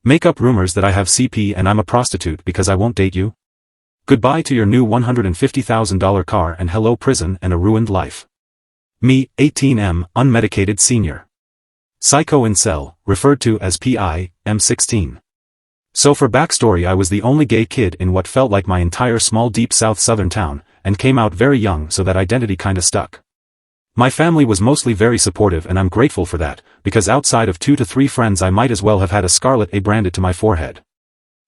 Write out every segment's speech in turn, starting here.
Make up rumors that I have CP and I'm a prostitute because I won't date you? Goodbye to your new $150,000 car and hello prison and a ruined life. Me, 18M, unmedicated senior. Psycho incel, referred to as PI, M16. So for backstory, I was the only gay kid in what felt like my entire small deep southern town, and came out very young, so that identity kinda stuck. My family was mostly very supportive and I'm grateful for that, because outside of 2 to 3 friends I might as well have had a scarlet A branded to my forehead.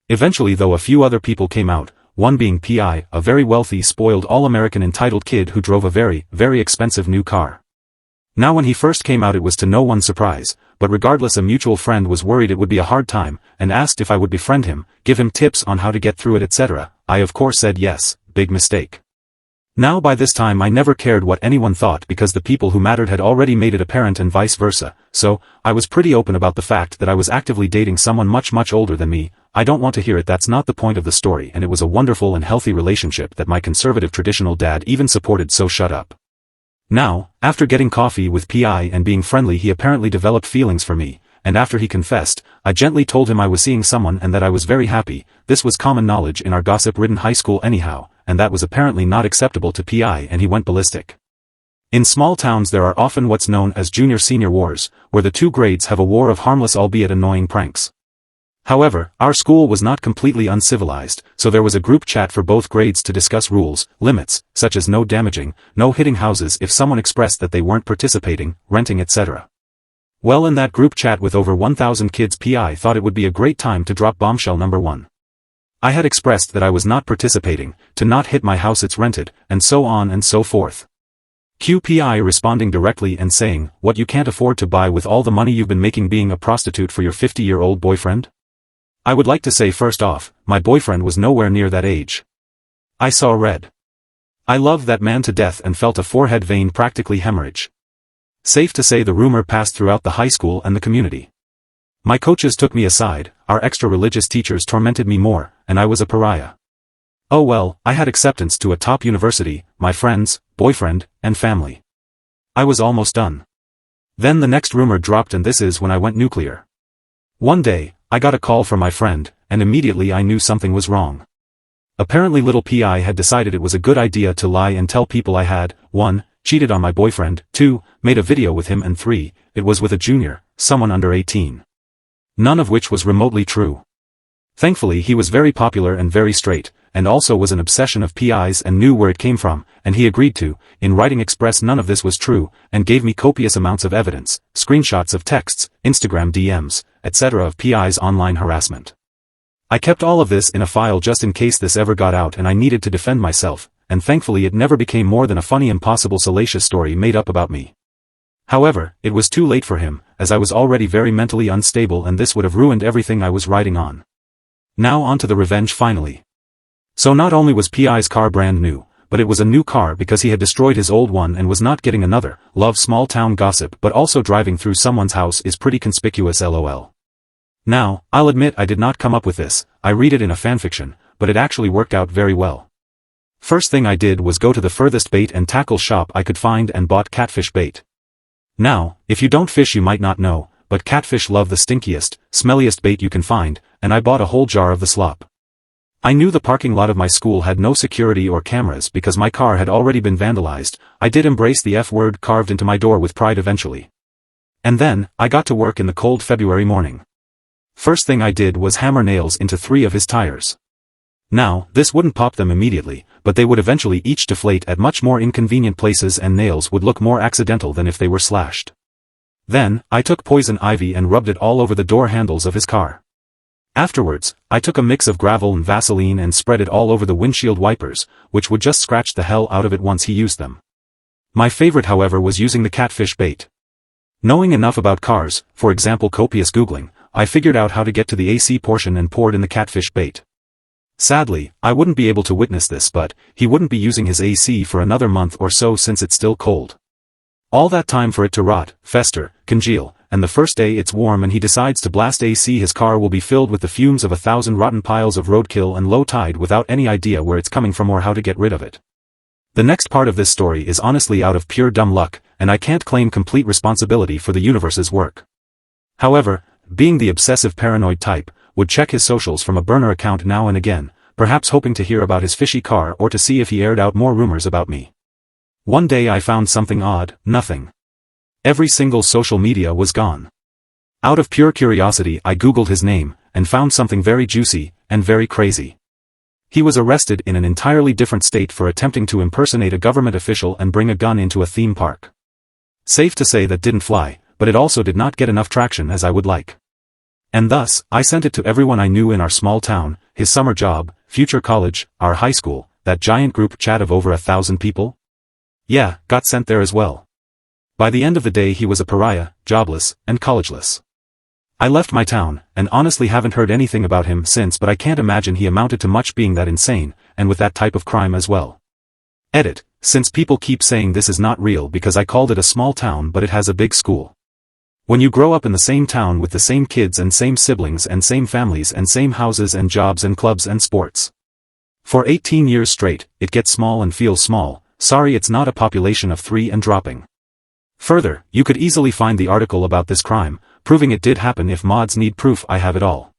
Eventually though a few other people came out, one being PI, a very wealthy spoiled all-American entitled kid who drove a very, very expensive new car. Now when he first came out it was to no one's surprise, but regardless a mutual friend was worried it would be a hard time, and asked if I would befriend him, give him tips on how to get through it etc. I of course said yes, big mistake. Now by this time I never cared what anyone thought because the people who mattered had already made it apparent and vice versa, so, I was pretty open about the fact that I was actively dating someone much older than me. I don't want to hear it, that's not the point of the story, and it was a wonderful and healthy relationship that my conservative traditional dad even supported, so shut up. Now, after getting coffee with PI and being friendly he apparently developed feelings for me, and after he confessed, I gently told him I was seeing someone and that I was very happy. This was common knowledge in our gossip-ridden high school anyhow, and that was apparently not acceptable to PI and he went ballistic. In small towns there are often what's known as junior-senior wars, where the 2 grades have a war of harmless albeit annoying pranks. However, our school was not completely uncivilized, so there was a group chat for both grades to discuss rules, limits, such as no damaging, no hitting houses if someone expressed that they weren't participating, renting etc. Well, in that group chat with over 1,000 kids PI thought it would be a great time to drop bombshell number 1. I had expressed that I was not participating, to not hit my house it's rented, and so on and so forth. QPI responding directly and saying, what, you can't afford to buy with all the money you've been making being a prostitute for your 50-year-old boyfriend? I would like to say first off, my boyfriend was nowhere near that age. I saw red. I loved that man to death and felt a forehead vein practically hemorrhage. Safe to say the rumor passed throughout the high school and the community. My coaches took me aside, our extra religious teachers tormented me more, and I was a pariah. Oh well, I had acceptance to a top university, my friends, boyfriend, and family. I was almost done. Then the next rumor dropped and this is when I went nuclear. One day, I got a call from my friend, and immediately I knew something was wrong. Apparently little PI had decided it was a good idea to lie and tell people I had, 1, cheated on my boyfriend, 2, made a video with him, and 3, it was with a junior, someone under 18. None of which was remotely true. Thankfully he was very popular and very straight, and also was an obsession of PI's and knew where it came from, and he agreed to, in writing express none of this was true, and gave me copious amounts of evidence, screenshots of texts, Instagram DMs, etc. of PI's online harassment. I kept all of this in a file just in case this ever got out and I needed to defend myself, and thankfully it never became more than a funny impossible salacious story made up about me. However, it was too late for him, as I was already very mentally unstable and this would have ruined everything I was riding on. Now on to the revenge finally. So not only was PI's car brand new, but it was a new car because he had destroyed his old one and was not getting another. Love small town gossip, but also driving through someone's house is pretty conspicuous lol. Now, I'll admit I did not come up with this, I read it in a fanfiction, but it actually worked out very well. First thing I did was go to the furthest bait and tackle shop I could find and bought catfish bait. Now, if you don't fish you might not know, but catfish love the stinkiest, smelliest bait you can find, and I bought a whole jar of the slop. I knew the parking lot of my school had no security or cameras because my car had already been vandalized. I did embrace the F word carved into my door with pride eventually. And then, I got to work in the cold February morning. First thing I did was hammer nails into 3 of his tires. Now, this wouldn't pop them immediately, but they would eventually each deflate at much more inconvenient places and nails would look more accidental than if they were slashed. Then, I took poison ivy and rubbed it all over the door handles of his car. Afterwards, I took a mix of gravel and Vaseline and spread it all over the windshield wipers, which would just scratch the hell out of it once he used them. My favorite however was using the catfish bait. Knowing enough about cars, for example copious googling, I figured out how to get to the AC portion and poured in the catfish bait. Sadly, I wouldn't be able to witness this but, he wouldn't be using his AC for another month or so since it's still cold. All that time for it to rot, fester, congeal, and the first day it's warm and he decides to blast AC his car will be filled with the fumes of 1,000 rotten piles of roadkill and low tide without any idea where it's coming from or how to get rid of it. The next part of this story is honestly out of pure dumb luck, and I can't claim complete responsibility for the universe's work. However, being the obsessive paranoid type, would check his socials from a burner account now and again, perhaps hoping to hear about his fishy car or to see if he aired out more rumors about me. One day I found something odd, nothing. Every single social media was gone. Out of pure curiosity I googled his name, and found something very juicy, and very crazy. He was arrested in an entirely different state for attempting to impersonate a government official and bring a gun into a theme park. Safe to say that didn't fly, but it also did not get enough traction as I would like. And thus, I sent it to everyone I knew in our small town, his summer job, future college, our high school, that giant group chat of over 1,000 people. Yeah, got sent there as well. By the end of the day he was a pariah, jobless, and collegeless. I left my town, and honestly haven't heard anything about him since, but I can't imagine he amounted to much being that insane, and with that type of crime as well. Edit, since people keep saying this is not real because I called it a small town but it has a big school. When you grow up in the same town with the same kids and same siblings and same families and same houses and jobs and clubs and sports. For 18 years straight, it gets small and feels small. Sorry, it's not a population of 3 and dropping. Further, you could easily find the article about this crime, proving it did happen. If mods need proof, I have it all.